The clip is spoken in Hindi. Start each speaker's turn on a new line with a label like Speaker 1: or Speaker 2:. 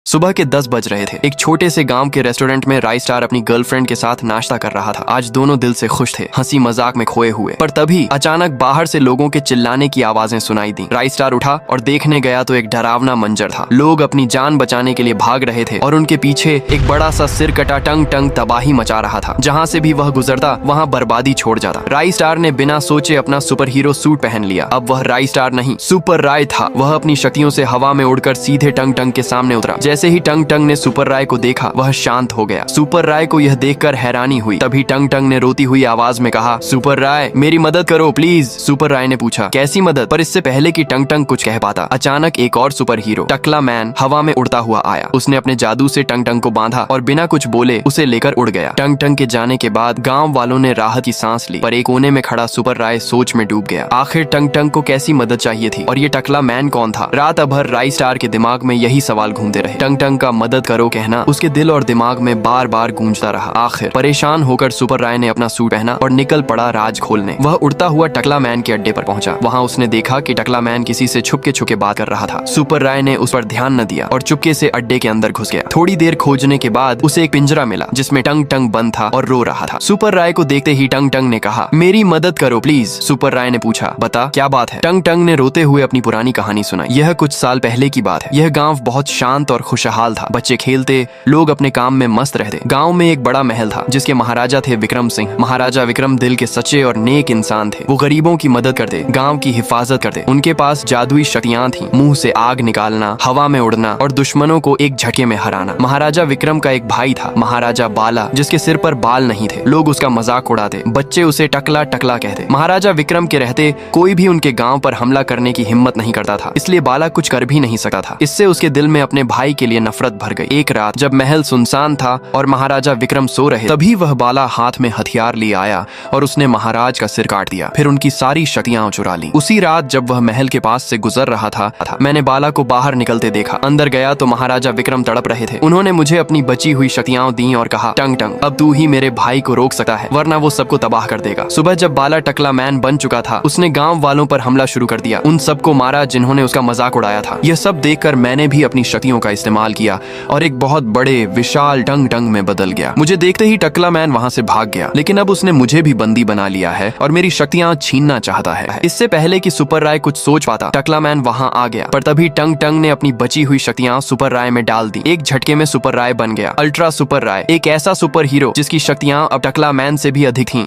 Speaker 1: सुबह के 10 बज रहे थे। एक छोटे से गांव के रेस्टोरेंट में राई स्टार अपनी गर्लफ्रेंड के साथ नाश्ता कर रहा था। आज दोनों दिल से खुश थे, हंसी मजाक में खोए हुए। पर तभी अचानक बाहर से लोगों के चिल्लाने की आवाजें सुनाई दी। राई स्टार उठा और देखने गया तो एक डरावना मंजर था। लोग अपनी जान बचाने के लिए भाग रहे थे और उनके पीछे एक बड़ा सा सिर कटा टंग टंग तबाही मचा रहा था। जहाँ से भी वह गुजरता वहाँ बर्बादी छोड़ जाता। राई स्टार ने बिना सोचे अपना सुपर हीरो सूट पहन लिया। अब वह राई स्टार नहीं, सुपर राय था। वह अपनी शक्तियों से हवा में उड़कर सीधे टंग टंग के सामने उतरा। जैसे ही टंग टंग ने सुपर राय को देखा, वह शांत हो गया। सुपर राय को यह देखकर हैरानी हुई। तभी टंग टंग ने रोती हुई आवाज में कहा, सुपर राय मेरी मदद करो प्लीज। सुपर राय ने पूछा, कैसी मदद? पर इससे पहले कि टंग टंग कुछ कह पाता, अचानक एक और सुपर हीरो टकला मैन हवा में उड़ता हुआ आया। उसने अपने जादू से टंग टंग को बांधा और बिना कुछ बोले उसे लेकर उड़ गया। टंग टंग के जाने के बाद गाँव वालों ने राहत की सांस ली, पर एक कोने में खड़ा सुपर राय सोच में डूब गया। आखिर टंग टंग को कैसी मदद चाहिए थी और ये टकला मैन कौन था? रात भर राई स्टार के दिमाग में यही सवाल घूमते रहे। टंग टंग का मदद करो कहना उसके दिल और दिमाग में बार बार गूंजता रहा। आखिर परेशान होकर सुपर राय ने अपना सूट पहना और निकल पड़ा राज खोलने। वह उड़ता हुआ टकला मैन के अड्डे पर पहुंचा। वहां उसने देखा कि टकला मैन किसी से छुपके छुपके बात कर रहा था। सुपर राय ने उस पर ध्यान न दिया और चुपके से अड्डे के अंदर घुस गया। थोड़ी देर खोजने के बाद उसे एक पिंजरा मिला जिसमें टंग टंग बंद था और रो रहा था। सुपर राय को देखते ही टंग टंग ने कहा, मेरी मदद करो प्लीज। सुपर राय ने पूछा, बता क्या बात है? टंग टंग ने रोते हुए अपनी पुरानी कहानी सुनाई। यह कुछ साल पहले की बात है। यह गांव बहुत शांत और खुशहाल था। बच्चे खेलते, लोग अपने काम में मस्त रहते। गांव में एक बड़ा महल था जिसके महाराजा थे विक्रम सिंह। महाराजा विक्रम दिल के सच्चे और नेक इंसान थे। वो गरीबों की मदद करते, गांव की हिफाजत करते। उनके पास जादुई शक्तियां थीं, मुंह से आग निकालना, हवा में उड़ना और दुश्मनों को एक झटके में हराना। महाराजा विक्रम का एक भाई था, महाराजा बाला, जिसके सिर पर बाल नहीं थे। लोग उसका मजाक उड़ाते, बच्चे उसे टकला टकला कहते। महाराजा विक्रम के रहते कोई भी उनके गांव पर हमला करने की हिम्मत नहीं करता था, इसलिए बाला कुछ कर भी नहीं सकता था। इससे उसके दिल में अपने भाई के लिए नफरत भर गई। एक रात जब महल सुनसान था और महाराजा विक्रम सो रहे, तभी वह बाला हाथ में हथियार लिए आया और उसने महाराज का सिर काट दिया, फिर उनकी सारी शक्तियां चुरा ली। उसी रात जब वह महल के पास से गुजर रहा था, मैंने बाला को बाहर निकलते देखा। अंदर गया तो महाराजा विक्रम तड़प रहे थे। उन्होंने मुझे अपनी बची हुई शक्तियां दी और कहा, टंग टंग अब तू ही मेरे भाई को रोक सकता है, वरना वो सबको तबाह कर देगा। सुबह जब बाला टकला मैन बन चुका था, उसने गाँव वालों पर हमला शुरू कर दिया। उन सबको मारा जिन्होंने उसका मजाक उड़ाया था। यह सब देखकर मैंने भी अपनी शक्तियों का इस्तेमाल किया और एक बहुत बड़े विशाल टंग टंग में बदल गया। मुझे देखते ही टकला मैन वहां से भाग गया, लेकिन अब उसने मुझे भी बंदी बना लिया है और मेरी शक्तियां छीनना चाहता है। इससे पहले कि सुपर राय कुछ सोच पाता, टकला मैन वहां आ गया। पर तभी टंग टंग ने अपनी बची हुई शक्तियां सुपर राय में डाल दी। एक झटके में सुपर राय बन गया अल्ट्रा सुपर राय, एक ऐसा सुपर हीरो जिसकी शक्तियां अब टकला मैन से भी अधिक थीं।